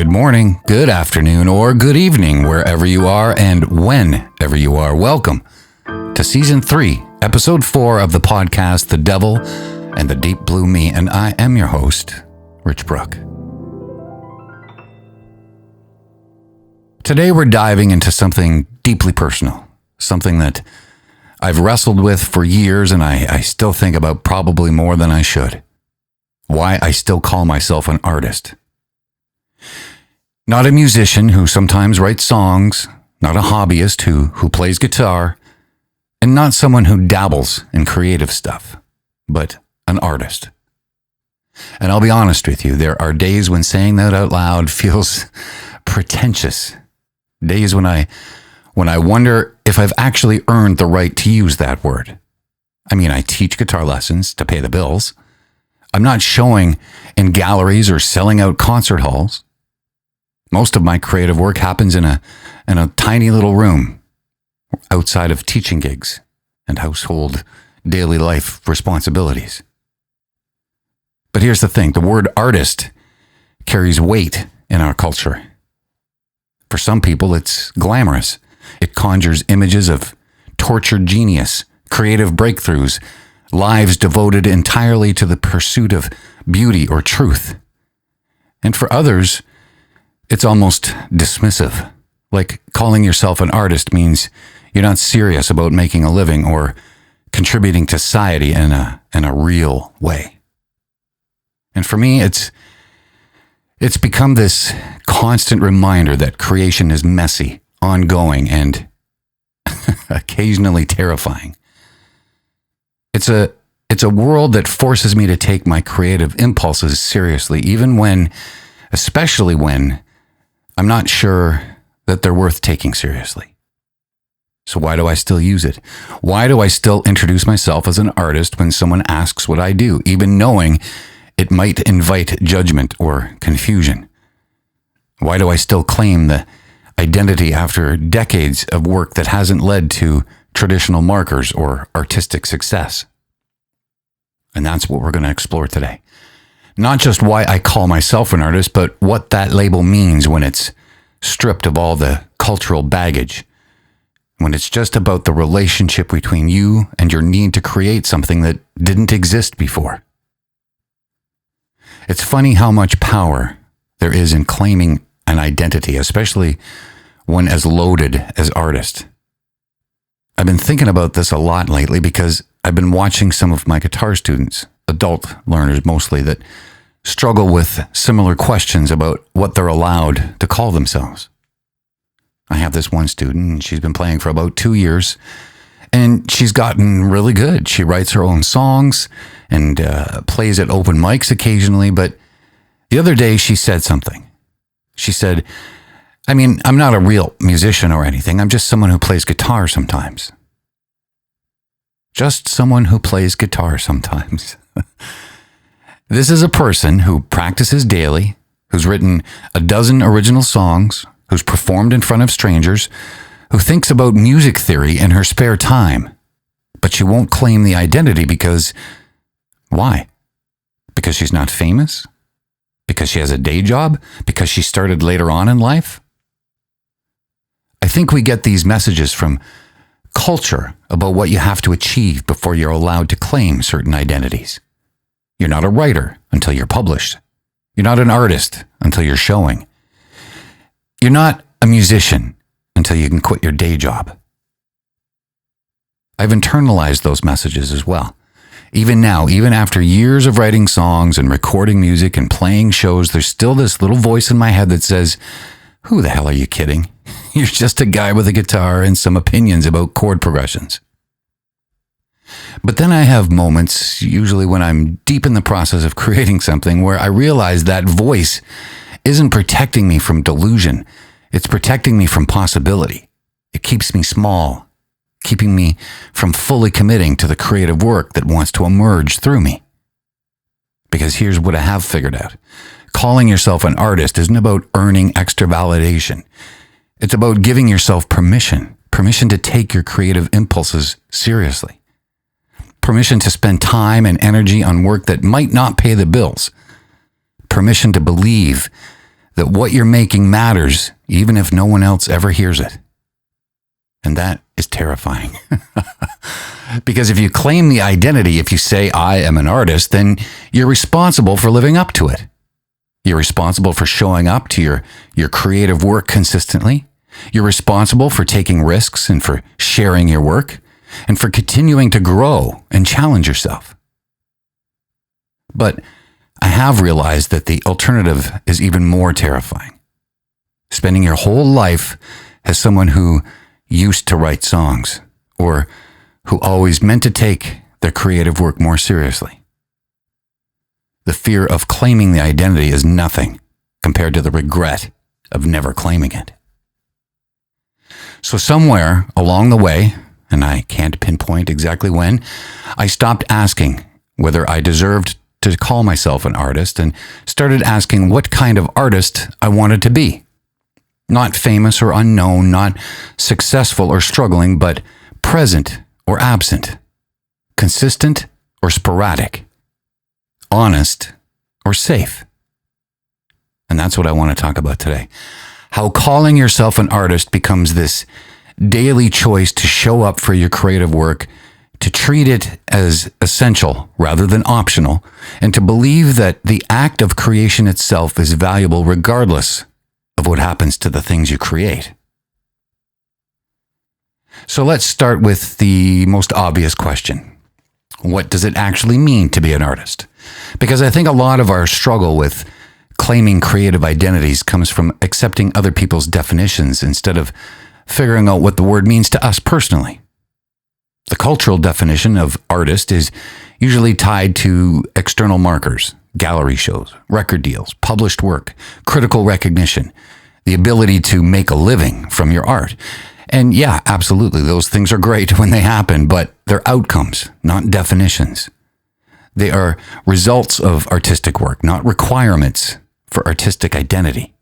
Good morning, good afternoon, or good evening, wherever you are and whenever you are. Welcome to Season 3, Episode 4 of the podcast, The Devil and the Deep Blue Me, and I am your host, Rich Bruck. Today we're diving into something deeply personal, something that I've wrestled with for years and I still think about probably more than I should. Why I still call myself an artist. Not a musician who sometimes writes songs, not a hobbyist who plays guitar, and not someone who dabbles in creative stuff, but an artist. And I'll be honest with you, there are days when saying that out loud feels pretentious. Days when I wonder if I've actually earned the right to use that word. I mean, I teach guitar lessons to pay the bills. I'm not showing in galleries or selling out concert halls. Most of my creative work happens in a tiny little room outside of teaching gigs and household daily life responsibilities. But here's the thing, the word artist carries weight in our culture. For some people, it's glamorous. It conjures images of tortured genius, creative breakthroughs, lives devoted entirely to the pursuit of beauty or truth. And for others, it's almost dismissive. Like calling yourself an artist means you're not serious about making a living or contributing to society in a real way. And for me, it's become this constant reminder that creation is messy, ongoing, and occasionally terrifying. It's a world that forces me to take my creative impulses seriously, especially when I'm not sure that they're worth taking seriously. So why do I still use it? Why do I still introduce myself as an artist when someone asks what I do, even knowing it might invite judgment or confusion? Why do I still claim the identity after decades of work that hasn't led to traditional markers or artistic success? And that's what we're going to explore today. Not just why I call myself an artist, but what that label means when it's stripped of all the cultural baggage. When it's just about the relationship between you and your need to create something that didn't exist before. It's funny how much power there is in claiming an identity, especially when as loaded as artist. I've been thinking about this a lot lately because I've been watching some of my guitar students, adult learners mostly, that struggle with similar questions about what they're allowed to call themselves. I have this one student, and she's been playing for about 2 years, and she's gotten really good. She writes her own songs and plays at open mics occasionally, but the other day she said something. She said, I'm not a real musician or anything. I'm just someone who plays guitar sometimes. Just someone who plays guitar sometimes. This is a person who practices daily, who's written a dozen original songs, who's performed in front of strangers, who thinks about music theory in her spare time. But she won't claim the identity because, why? Because she's not famous? Because she has a day job? Because she started later on in life? I think we get these messages from culture about what you have to achieve before you're allowed to claim certain identities. You're not a writer until you're published. You're not an artist until you're showing. You're not a musician until you can quit your day job. I've internalized those messages as well. Even now, even after years of writing songs and recording music and playing shows, there's still this little voice in my head that says, "Who the hell are you kidding? You're just a guy with a guitar and some opinions about chord progressions." But then I have moments, usually when I'm deep in the process of creating something, where I realize that voice isn't protecting me from delusion. It's protecting me from possibility. It keeps me small, keeping me from fully committing to the creative work that wants to emerge through me. Because here's what I have figured out. Calling yourself an artist isn't about earning extra validation. It's about giving yourself permission to take your creative impulses seriously. Permission to spend time and energy on work that might not pay the bills. Permission to believe that what you're making matters even if no one else ever hears it. And that is terrifying. Because if you claim the identity, if you say, I am an artist, then you're responsible for living up to it. You're responsible for showing up to your creative work consistently. You're responsible for taking risks and for sharing your work and for continuing to grow and challenge yourself. But I have realized that the alternative is even more terrifying. Spending your whole life as someone who used to write songs or who always meant to take their creative work more seriously. The fear of claiming the identity is nothing compared to the regret of never claiming it. So somewhere along the way, and I can't pinpoint exactly when, I stopped asking whether I deserved to call myself an artist and started asking what kind of artist I wanted to be. Not famous or unknown, not successful or struggling, but present or absent, consistent or sporadic, honest or safe. And that's what I want to talk about today. How calling yourself an artist becomes this daily choice to show up for your creative work, to treat it as essential rather than optional, and to believe that the act of creation itself is valuable regardless of what happens to the things you create. So let's start with the most obvious question. What does it actually mean to be an artist? Because I think a lot of our struggle with claiming creative identities comes from accepting other people's definitions instead of figuring out what the word means to us personally. The cultural definition of artist is usually tied to external markers, gallery shows, record deals, published work, critical recognition, the ability to make a living from your art. And yeah, absolutely, those things are great when they happen, but they're outcomes, not definitions. They are results of artistic work, not requirements for artistic identity.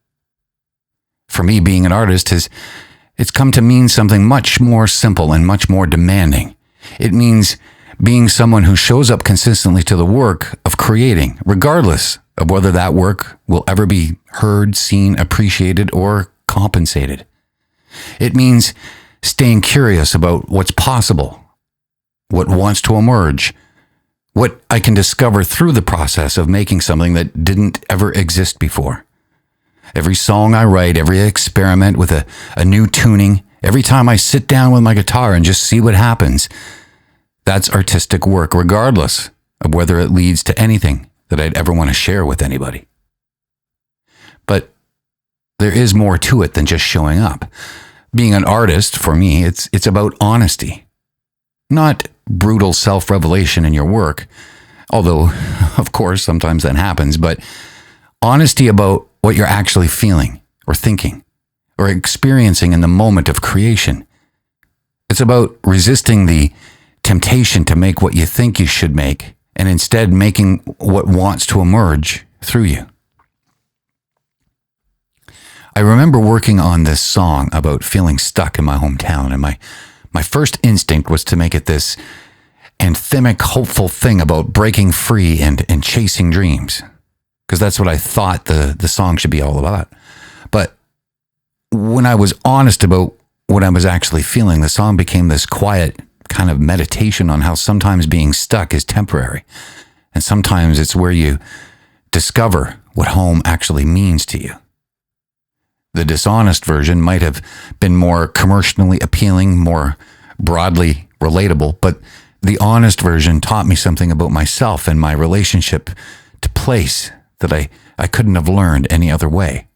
For me, being an artist it's come to mean something much more simple and much more demanding. It means being someone who shows up consistently to the work of creating, regardless of whether that work will ever be heard, seen, appreciated, or compensated. It means staying curious about what's possible, what wants to emerge, what I can discover through the process of making something that didn't ever exist before. Every song I write, every experiment with a new tuning, every time I sit down with my guitar and just see what happens, that's artistic work, regardless of whether it leads to anything that I'd ever want to share with anybody. But there is more to it than just showing up. Being an artist, for me, it's about honesty. Not brutal self-revelation in your work, although, of course, sometimes that happens, but honesty about what you're actually feeling or thinking or experiencing in the moment of creation. It's about resisting the temptation to make what you think you should make and instead making what wants to emerge through you. I remember working on this song about feeling stuck in my hometown, and my first instinct was to make it this anthemic, hopeful thing about breaking free and chasing dreams, because that's what I thought the song should be all about. But when I was honest about what I was actually feeling, the song became this quiet kind of meditation on how sometimes being stuck is temporary, and sometimes it's where you discover what home actually means to you. The dishonest version might have been more commercially appealing, more broadly relatable, but the honest version taught me something about myself and my relationship to place that I couldn't have learned any other way.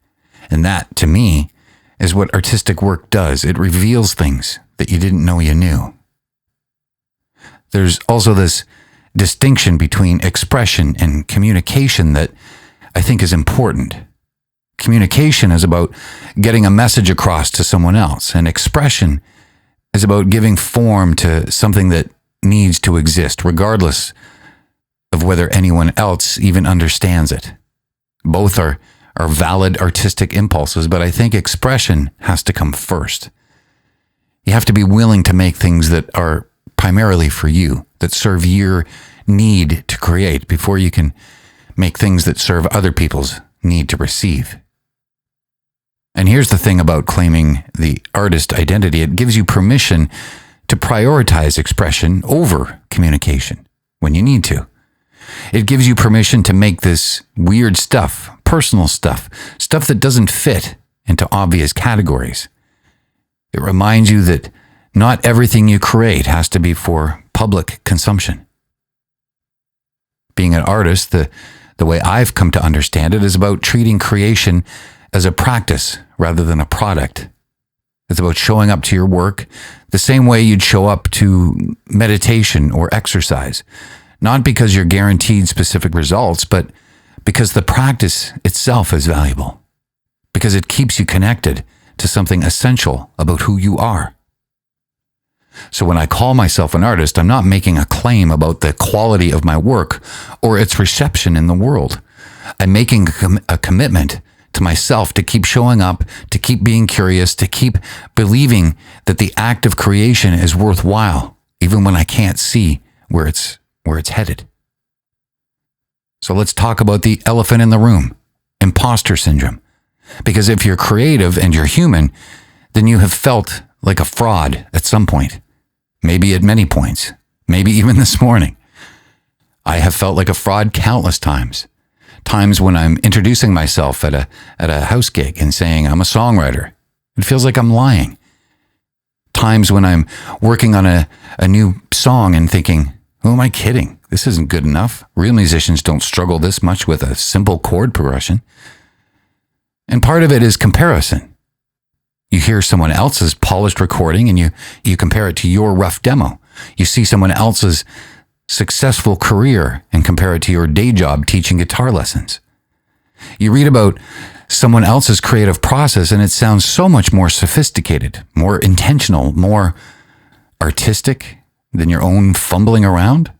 And that, to me, is what artistic work does. It reveals things that you didn't know you knew. There's also this distinction between expression and communication that I think is important. Communication is about getting a message across to someone else, and expression is about giving form to something that needs to exist, regardless of whether anyone else even understands it. Both are valid artistic impulses, but I think expression has to come first. You have to be willing to make things that are primarily for you, that serve your need to create, before you can make things that serve other people's need to receive. And here's the thing about claiming the artist identity. It gives you permission to prioritize expression over communication when you need to. It gives you permission to make this weird stuff, personal stuff that doesn't fit into obvious categories. It reminds you that not everything you create has to be for public consumption. Being an artist, the way I've come to understand it, is about treating creation as a practice rather than a product. It's about showing up to your work the same way you'd show up to meditation or exercise, not because you're guaranteed specific results, but because the practice itself is valuable, because it keeps you connected to something essential about who you are. So when I call myself an artist, I'm not making a claim about the quality of my work or its reception in the world. I'm making a commitment to myself to keep showing up, to keep being curious, to keep believing that the act of creation is worthwhile, even when I can't see where it's headed. So let's talk about the elephant in the room, imposter syndrome. Because if you're creative and you're human, then you have felt like a fraud at some point, maybe at many points, maybe even this morning. I have felt like a fraud countless times. Times when I'm introducing myself at a house gig and saying I'm a songwriter. It feels like I'm lying. Times when I'm working on a new song and thinking, who am I kidding? This isn't good enough. Real musicians don't struggle this much with a simple chord progression. And part of it is comparison. You hear someone else's polished recording and you compare it to your rough demo. You see someone else's successful career and compare it to your day job teaching guitar lessons. You read about someone else's creative process and it sounds so much more sophisticated, more intentional, more artistic than your own fumbling around.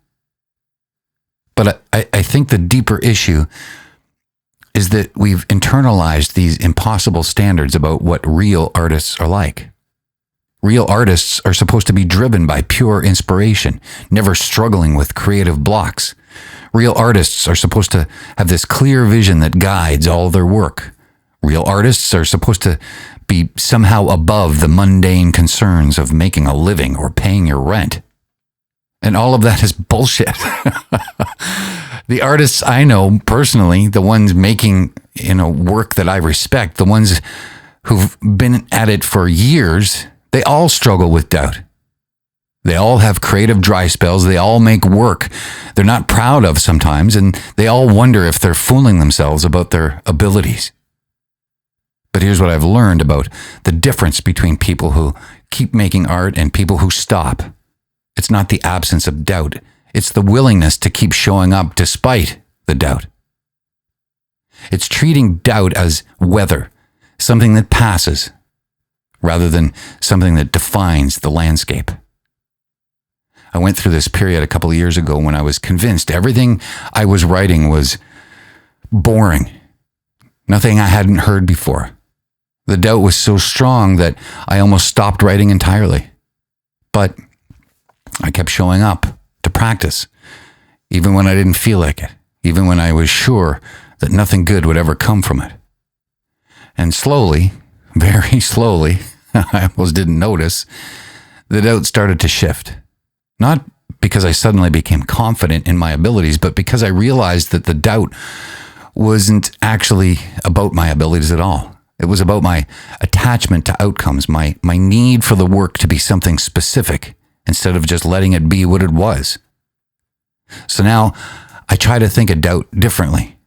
But I think the deeper issue is that we've internalized these impossible standards about what real artists are like. Real artists are supposed to be driven by pure inspiration, never struggling with creative blocks. Real artists are supposed to have this clear vision that guides all their work. Real artists are supposed to be somehow above the mundane concerns of making a living or paying your rent. And all of that is bullshit. The artists I know personally, the ones making, work that I respect, the ones who've been at it for years, they all struggle with doubt. They all have creative dry spells. They all make work they're not proud of sometimes, and they all wonder if they're fooling themselves about their abilities. But here's what I've learned about the difference between people who keep making art and people who stop. It's not the absence of doubt. It's the willingness to keep showing up despite the doubt. It's treating doubt as weather, something that passes, rather than something that defines the landscape. I went through this period a couple of years ago when I was convinced everything I was writing was boring, nothing I hadn't heard before. The doubt was so strong that I almost stopped writing entirely. But I kept showing up to practice, even when I didn't feel like it, even when I was sure that nothing good would ever come from it. And slowly, very slowly, I almost didn't notice, the doubt started to shift. Not because I suddenly became confident in my abilities, but because I realized that the doubt wasn't actually about my abilities at all. It was about my attachment to outcomes, my need for the work to be something specific instead of just letting it be what it was. So now I try to think of doubt differently.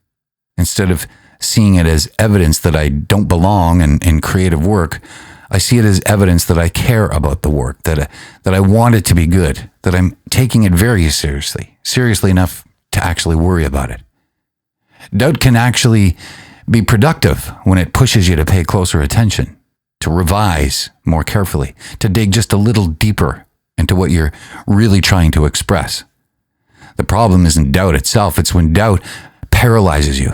Instead of seeing it as evidence that I don't belong in creative work, I see it as evidence that I care about the work, that I want it to be good, that I'm taking it very seriously enough to actually worry about it. Doubt can actually be productive when it pushes you to pay closer attention, to revise more carefully, to dig just a little deeper into what you're really trying to express. The problem isn't doubt itself, it's when doubt paralyzes you,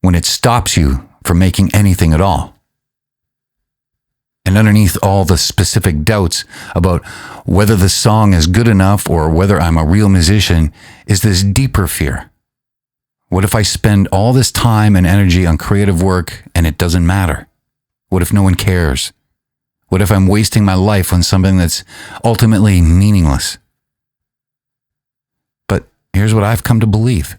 when it stops you from making anything at all. And underneath all the specific doubts about whether the song is good enough or whether I'm a real musician is this deeper fear. What if I spend all this time and energy on creative work and it doesn't matter? What if no one cares? What if I'm wasting my life on something that's ultimately meaningless? But here's what I've come to believe.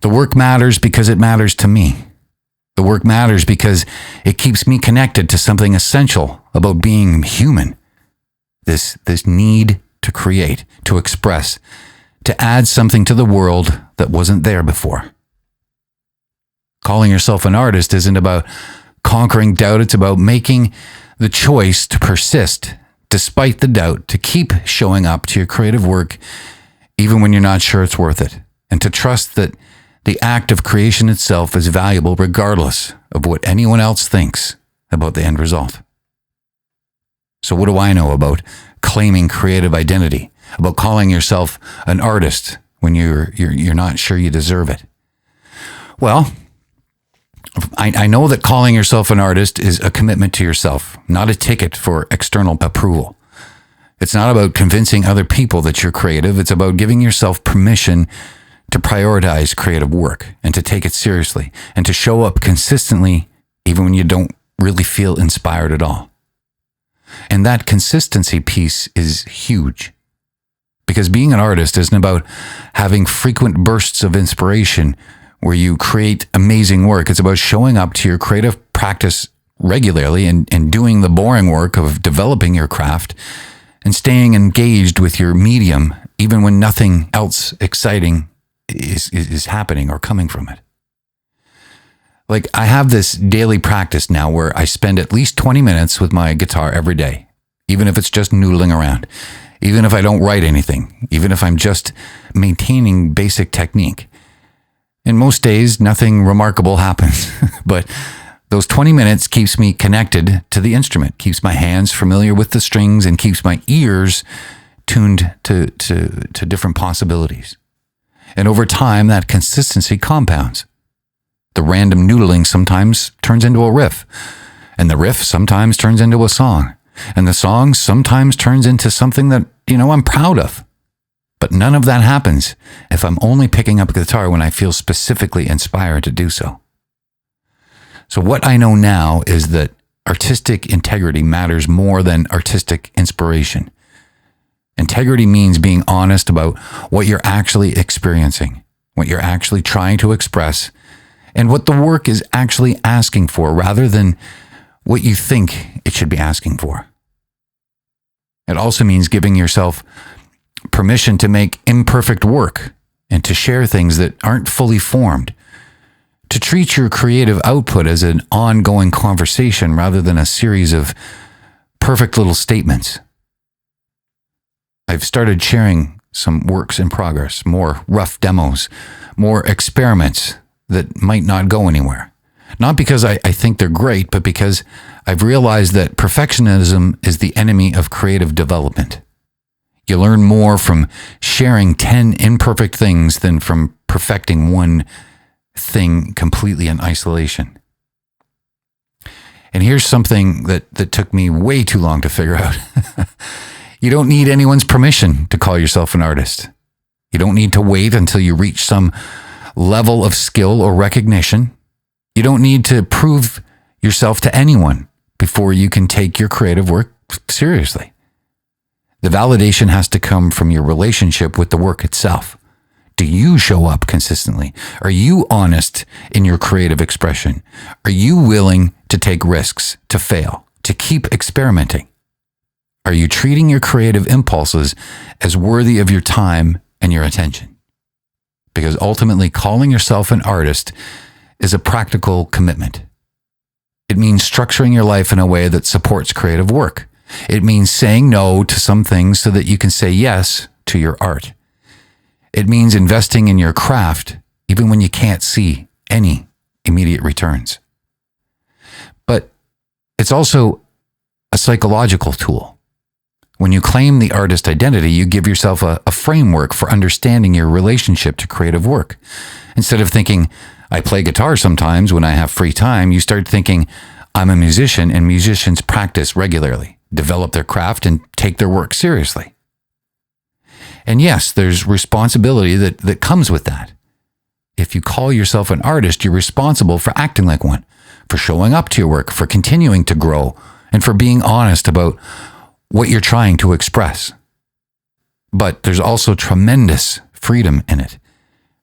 The work matters because it matters to me. The work matters because it keeps me connected to something essential about being human. This need to create, to express, to add something to the world that wasn't there before. Calling yourself an artist isn't about conquering doubt. It's about making the choice to persist despite the doubt, to keep showing up to your creative work even when you're not sure it's worth it, and to trust that the act of creation itself is valuable regardless of what anyone else thinks about the end result. So what do I know about claiming creative identity, about calling yourself an artist when you're not sure you deserve it? Well, I know that calling yourself an artist is a commitment to yourself, not a ticket for external approval. It's not about convincing other people that you're creative. It's about giving yourself permission to prioritize creative work and to take it seriously and to show up consistently even when you don't really feel inspired at all. And that consistency piece is huge, because being an artist isn't about having frequent bursts of inspiration where you create amazing work. It's about showing up to your creative practice regularly and doing the boring work of developing your craft and staying engaged with your medium even when nothing else exciting is happening or coming from it. Like, I have this daily practice now where I spend at least 20 minutes with my guitar every day, even if it's just noodling around, even if I don't write anything, even if I'm just maintaining basic technique. And most days, nothing remarkable happens, but those 20 minutes keeps me connected to the instrument, keeps my hands familiar with the strings, and keeps my ears tuned to different possibilities. And over time, that consistency compounds. The random noodling sometimes turns into a riff, and the riff sometimes turns into a song, and the song sometimes turns into something that, I'm proud of. But none of that happens if I'm only picking up a guitar when I feel specifically inspired to do so. So what I know now is that artistic integrity matters more than artistic inspiration. Integrity means being honest about what you're actually experiencing, what you're actually trying to express, and what the work is actually asking for rather than what you think it should be asking for. It also means giving yourself permission to make imperfect work and to share things that aren't fully formed, to treat your creative output as an ongoing conversation rather than a series of perfect little statements. I've started sharing some works in progress, more rough demos, more experiments that might not go anywhere. Not because I think they're great, but because I've realized that perfectionism is the enemy of creative development. You learn more from sharing 10 imperfect things than from perfecting one thing completely in isolation. And here's something that took me way too long to figure out. You don't need anyone's permission to call yourself an artist. You don't need to wait until you reach some level of skill or recognition. You don't need to prove yourself to anyone before you can take your creative work seriously. The validation has to come from your relationship with the work itself. Do you show up consistently? Are you honest in your creative expression? Are you willing to take risks, to fail, to keep experimenting? Are you treating your creative impulses as worthy of your time and your attention? Because ultimately, calling yourself an artist is a practical commitment. It means structuring your life in a way that supports creative work. It means saying no to some things so that you can say yes to your art. It means investing in your craft even when you can't see any immediate returns. But it's also a psychological tool. When you claim the artist identity, you give yourself a framework for understanding your relationship to creative work. Instead of thinking, I play guitar sometimes when I have free time, you start thinking, I'm a musician and musicians practice regularly, develop their craft, and take their work seriously. And yes, there's responsibility that comes with that. If you call yourself an artist, you're responsible for acting like one, for showing up to your work, for continuing to grow, and for being honest about what you're trying to express. But there's also tremendous freedom in it.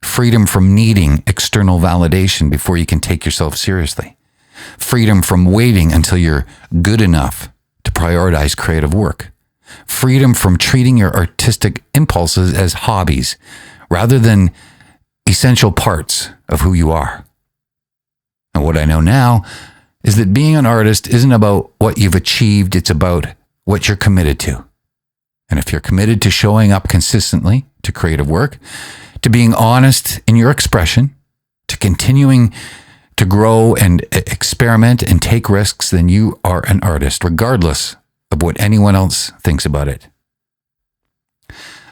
Freedom from needing external validation before you can take yourself seriously. Freedom from waiting until you're good enough to prioritize creative work. Freedom from treating your artistic impulses as hobbies rather than essential parts of who you are. And what I know now is that being an artist isn't about what you've achieved, it's about what you're committed to. And if you're committed to showing up consistently to creative work, to being honest in your expression, to continuing to grow and experiment and take risks, then you are an artist, regardless of what anyone else thinks about it.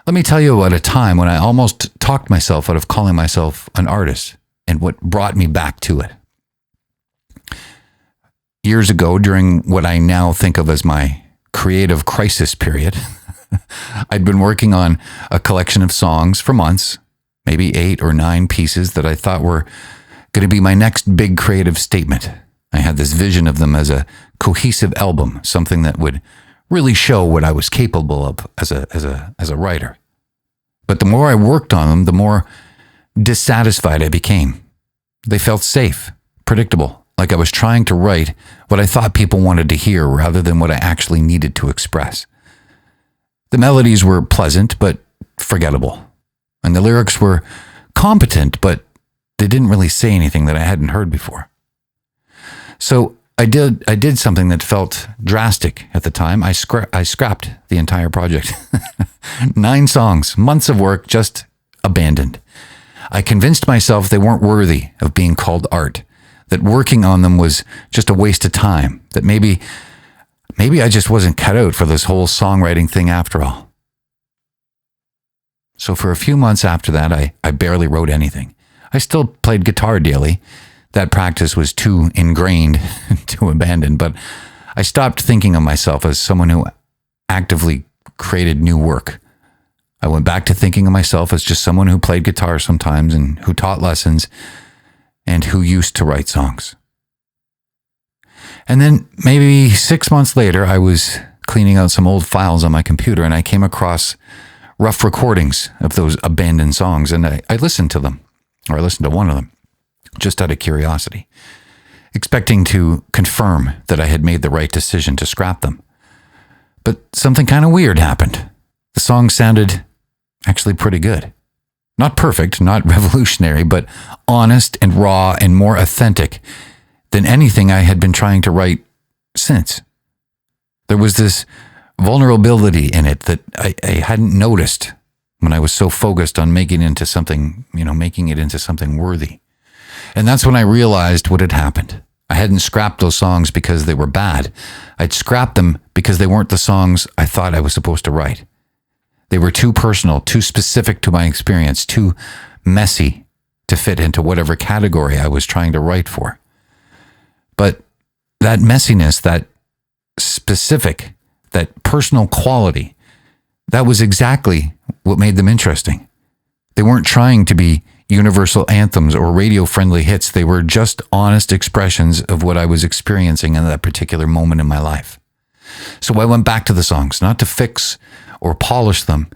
Let me tell you about a time when I almost talked myself out of calling myself an artist and what brought me back to it. Years ago, during what I now think of as my creative crisis period, I'd been working on a collection of songs for months, maybe 8 or 9 pieces that I thought were going to be my next big creative statement. I had this vision of them as a cohesive album, something that would really show what I was capable of as a writer. But the more I worked on them, the more dissatisfied I became. They felt safe, predictable, like I was trying to write what I thought people wanted to hear rather than what I actually needed to express. The melodies were pleasant but forgettable, and the lyrics were competent, but they didn't really say anything that I hadn't heard before. So I did something that felt drastic at the time. I scrapped the entire project. 9 songs, months of work, just abandoned. I convinced myself they weren't worthy of being called art, that working on them was just a waste of time, that maybe I just wasn't cut out for this whole songwriting thing after all. So for a few months after that, I barely wrote anything. I still played guitar daily. That practice was too ingrained to abandon, but I stopped thinking of myself as someone who actively created new work. I went back to thinking of myself as just someone who played guitar sometimes and who taught lessons and who used to write songs. And then maybe 6 months later, I was cleaning out some old files on my computer and I came across rough recordings of those abandoned songs, and I listened to them, or I listened to one of them, just out of curiosity, expecting to confirm that I had made the right decision to scrap them. But something kind of weird happened. The song sounded actually pretty good. Not perfect, not revolutionary, but honest and raw and more authentic than anything I had been trying to write since. There was this vulnerability in it that I hadn't noticed when I was so focused on making it into something worthy. And that's when I realized what had happened. I hadn't scrapped those songs because they were bad. I'd scrapped them because they weren't the songs I thought I was supposed to write. They were too personal, too specific to my experience, too messy to fit into whatever category I was trying to write for. But that messiness, that specific, that personal quality, that was exactly what made them interesting. They weren't trying to be universal anthems or radio-friendly hits. They were just honest expressions of what I was experiencing in that particular moment in my life. So I went back to the songs, not to fix or polish them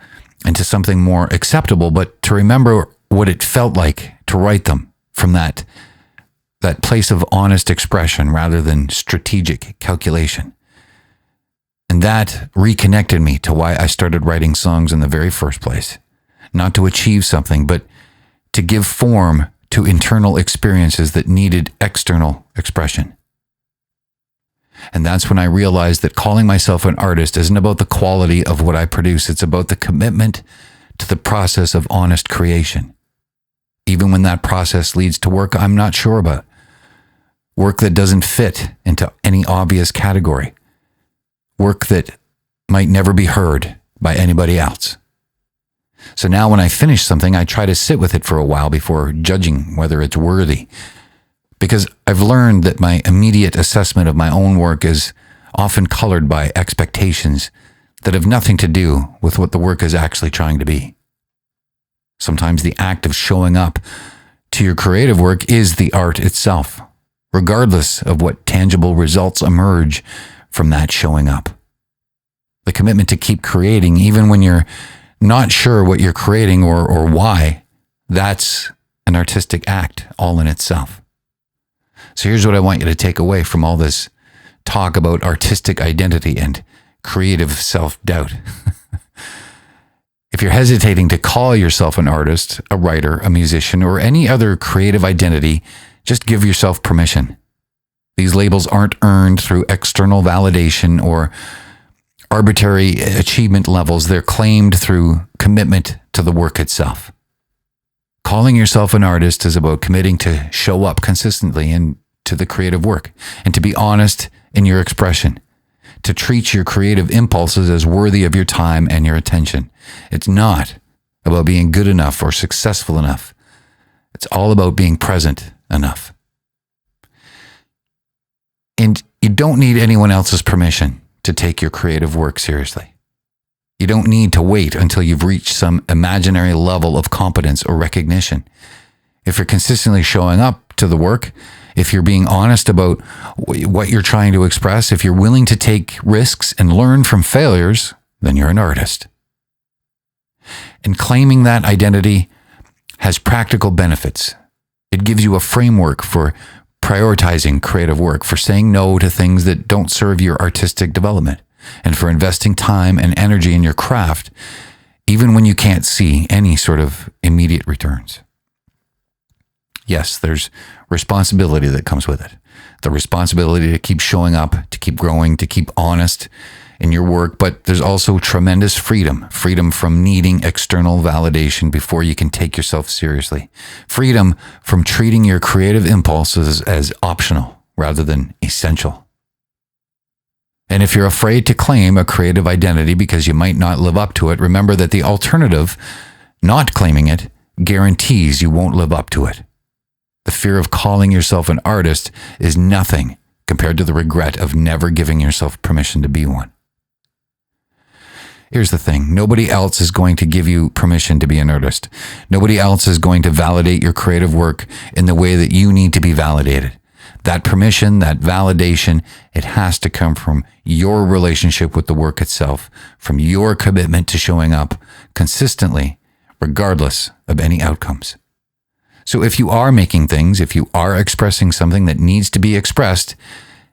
into something more acceptable, but to remember what it felt like to write them from that place of honest expression rather than strategic calculation. And that reconnected me to why I started writing songs in the very first place. Not to achieve something, but to give form to internal experiences that needed external expression. And that's when I realized that calling myself an artist isn't about the quality of what I produce. It's about the commitment to the process of honest creation. Even when that process leads to work I'm not sure about. Work that doesn't fit into any obvious category. Work that might never be heard by anybody else. So now when I finish something, I try to sit with it for a while before judging whether it's worthy. Because I've learned that my immediate assessment of my own work is often colored by expectations that have nothing to do with what the work is actually trying to be. Sometimes the act of showing up to your creative work is the art itself, regardless of what tangible results emerge from that showing up. The commitment to keep creating, even when you're not sure what you're creating or why, that's an artistic act all in itself. So here's what I want you to take away from all this talk about artistic identity and creative self-doubt. If you're hesitating to call yourself an artist, a writer, a musician, or any other creative identity, just give yourself permission. These labels aren't earned through external validation or arbitrary achievement levels. They're claimed through commitment to the work itself. Calling yourself an artist is about committing to show up consistently into the creative work and to be honest in your expression, to treat your creative impulses as worthy of your time and your attention. It's not about being good enough or successful enough. It's all about being present enough. And you don't need anyone else's permission to take your creative work seriously. You don't need to wait until you've reached some imaginary level of competence or recognition. If you're consistently showing up to the work, if you're being honest about what you're trying to express, if you're willing to take risks and learn from failures, then you're an artist. And claiming that identity has practical benefits. It gives you a framework for prioritizing creative work, for saying no to things that don't serve your artistic development, and for investing time and energy in your craft, even when you can't see any sort of immediate returns. Yes, there's responsibility that comes with it. The responsibility to keep showing up, to keep growing, to keep honest in your work, but there's also tremendous freedom from needing external validation before you can take yourself seriously. Freedom from treating your creative impulses as optional rather than essential. And if you're afraid to claim a creative identity because you might not live up to it, remember that the alternative, not claiming it, guarantees you won't live up to it. The fear of calling yourself an artist is nothing compared to the regret of never giving yourself permission to be one. Here's the thing. Nobody else is going to give you permission to be an artist. Nobody else is going to validate your creative work in the way that you need to be validated. That permission, that validation, it has to come from your relationship with the work itself, from your commitment to showing up consistently, regardless of any outcomes. So if you are making things, if you are expressing something that needs to be expressed,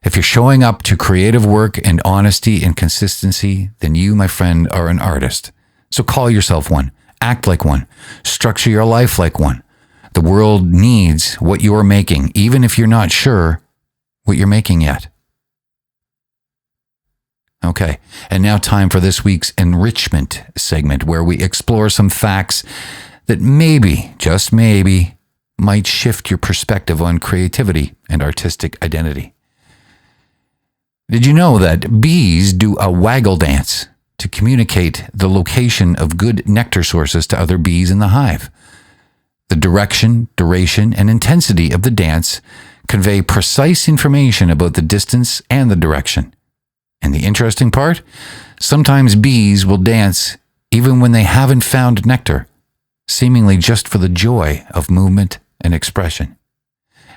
if you're showing up to creative work and honesty and consistency, then you, my friend, are an artist. So call yourself one. Act like one. Structure your life like one. The world needs what you're making, even if you're not sure what you're making yet. Okay, and now time for this week's EnRICHment segment, where we explore some facts that maybe, just maybe, might shift your perspective on creativity and artistic identity. Did you know that bees do a waggle dance to communicate the location of good nectar sources to other bees in the hive? The direction, duration, and intensity of the dance convey precise information about the distance and the direction. And the interesting part, sometimes bees will dance even when they haven't found nectar, seemingly just for the joy of movement and expression.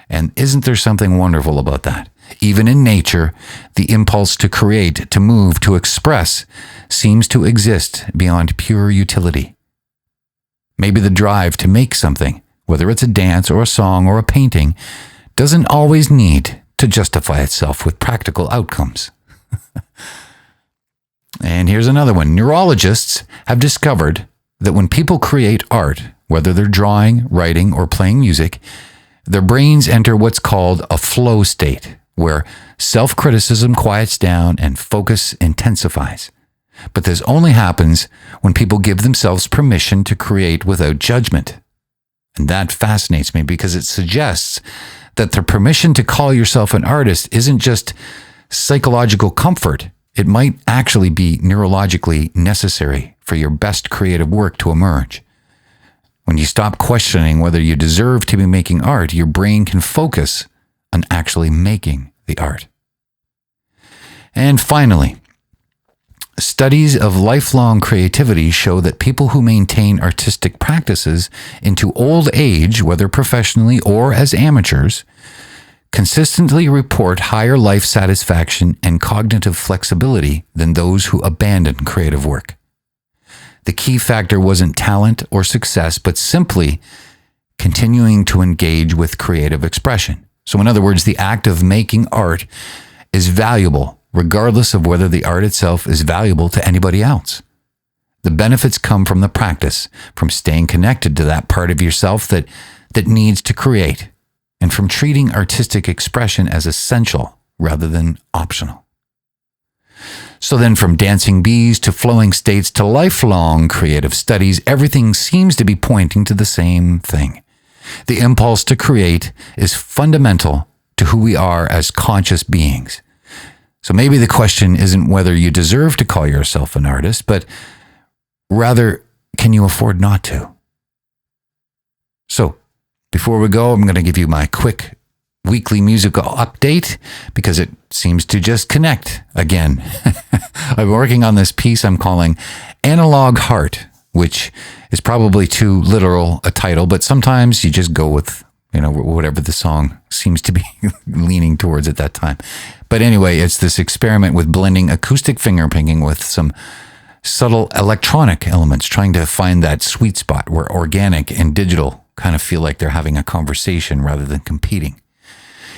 And isn't there something wonderful about that? Even in nature, the impulse to create, to move, to express seems to exist beyond pure utility. Maybe the drive to make something, whether it's a dance or a song or a painting, doesn't always need to justify itself with practical outcomes. And here's another one. Neurologists have discovered that when people create art, whether they're drawing, writing, or playing music, their brains enter what's called a flow state, where self-criticism quiets down and focus intensifies. But this only happens when people give themselves permission to create without judgment. And that fascinates me because it suggests that the permission to call yourself an artist isn't just psychological comfort. It might actually be neurologically necessary for your best creative work to emerge. When you stop questioning whether you deserve to be making art, your brain can focus on actually making the art. And finally, studies of lifelong creativity show that people who maintain artistic practices into old age, whether professionally or as amateurs, consistently report higher life satisfaction and cognitive flexibility than those who abandon creative work. The key factor wasn't talent or success, but simply continuing to engage with creative expression. So in other words, the act of making art is valuable, regardless of whether the art itself is valuable to anybody else. The benefits come from the practice, from staying connected to that part of yourself that needs to create, and from treating artistic expression as essential rather than optional. So then from dancing bees to flowing states to lifelong creative studies, everything seems to be pointing to the same thing. The impulse to create is fundamental to who we are as conscious beings. So maybe the question isn't whether you deserve to call yourself an artist, but rather, can you afford not to? So, before we go, I'm going to give you my quick weekly musical update because it seems to just connect again. I'm working on this piece I'm calling Analog Heart, which is probably too literal a title, but sometimes you just go with, whatever the song seems to be leaning towards at that time. But anyway, it's this experiment with blending acoustic finger picking with some subtle electronic elements, trying to find that sweet spot where organic and digital kind of feel like they're having a conversation rather than competing.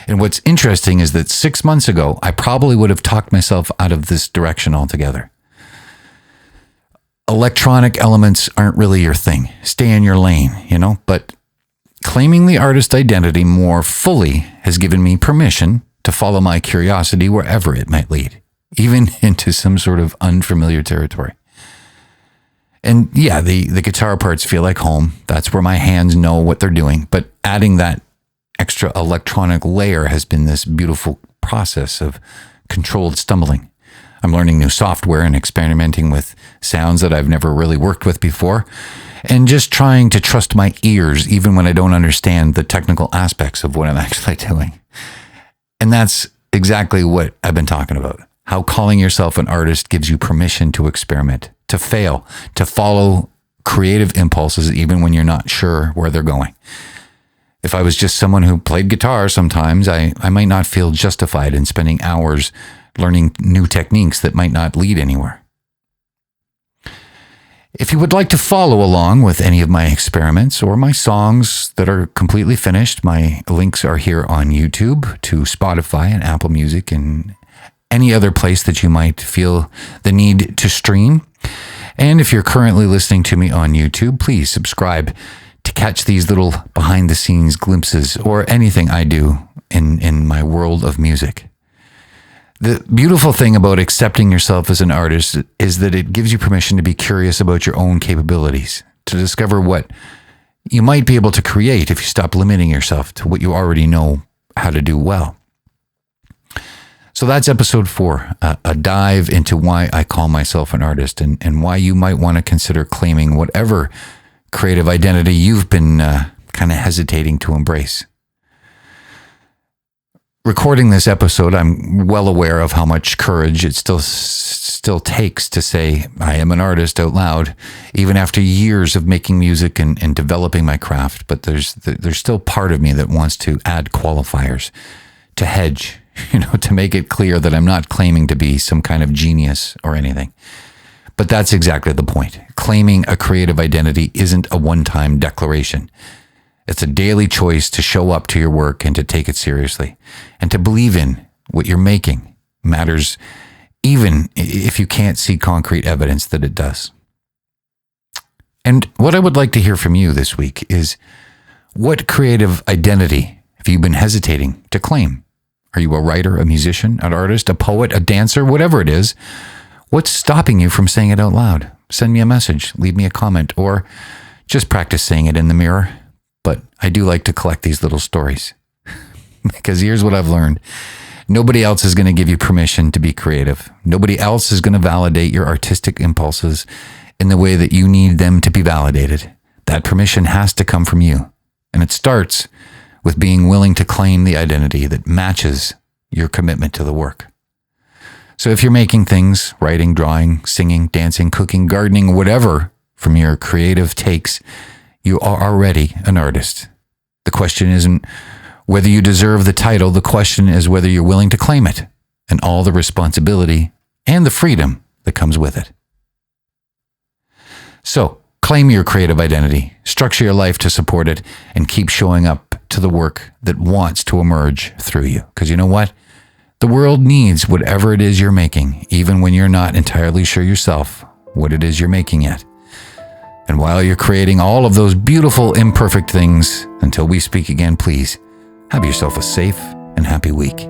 And what's interesting is that 6 months ago, I probably would have talked myself out of this direction altogether. Electronic elements aren't really your thing. Stay in your lane, but claiming the artist identity more fully has given me permission to follow my curiosity wherever it might lead, even into some sort of unfamiliar territory. And yeah, the guitar parts feel like home. That's where my hands know what they're doing. But adding that extra electronic layer has been this beautiful process of controlled stumbling. I'm learning new software and experimenting with sounds that I've never really worked with before, and just trying to trust my ears even when I don't understand the technical aspects of what I'm actually doing. And that's exactly what I've been talking about. How calling yourself an artist gives you permission to experiment, to fail, to follow creative impulses even when you're not sure where they're going. If I was just someone who played guitar sometimes, I might not feel justified in spending hours learning new techniques that might not lead anywhere. If you would like to follow along with any of my experiments or my songs that are completely finished, my links are here on YouTube, to Spotify and Apple Music and any other place that you might feel the need to stream. And if you're currently listening to me on YouTube, please subscribe to catch these little behind the scenes glimpses or anything I do in my world of music. The beautiful thing about accepting yourself as an artist is that it gives you permission to be curious about your own capabilities, to discover what you might be able to create if you stop limiting yourself to what you already know how to do well. So that's episode 4, a dive into why I call myself an artist and why you might want to consider claiming whatever creative identity you've been kind of hesitating to embrace. Recording this episode, I'm well aware of how much courage it still takes to say I am an artist out loud, even after years of making music and developing my craft. But there's still part of me that wants to add qualifiers, to hedge, to make it clear that I'm not claiming to be some kind of genius or anything. But that's exactly the point. Claiming a creative identity isn't a one-time declaration. It's a daily choice to show up to your work and to take it seriously, and to believe in what you're making matters even if you can't see concrete evidence that it does. And what I would like to hear from you this week is, what creative identity have you been hesitating to claim? Are you a writer, a musician, an artist, a poet, a dancer, whatever it is? What's stopping you from saying it out loud? Send me a message, leave me a comment, or just practice saying it in the mirror. But I do like to collect these little stories because here's what I've learned. Nobody else is going to give you permission to be creative. Nobody else is going to validate your artistic impulses in the way that you need them to be validated. That permission has to come from you. And it starts with being willing to claim the identity that matches your commitment to the work. So if you're making things, writing, drawing, singing, dancing, cooking, gardening, whatever from your creative takes, you are already an artist. The question isn't Whether you deserve the title, the question is whether you're willing to claim it and all the responsibility and the freedom that comes with it. So, claim your creative identity, structure your life to support it, and keep showing up to the work that wants to emerge through you. Because you know what? The world needs whatever it is you're making, even when you're not entirely sure yourself what it is you're making yet. And while you're creating all of those beautiful, imperfect things, until we speak again, please have yourself a safe and happy week.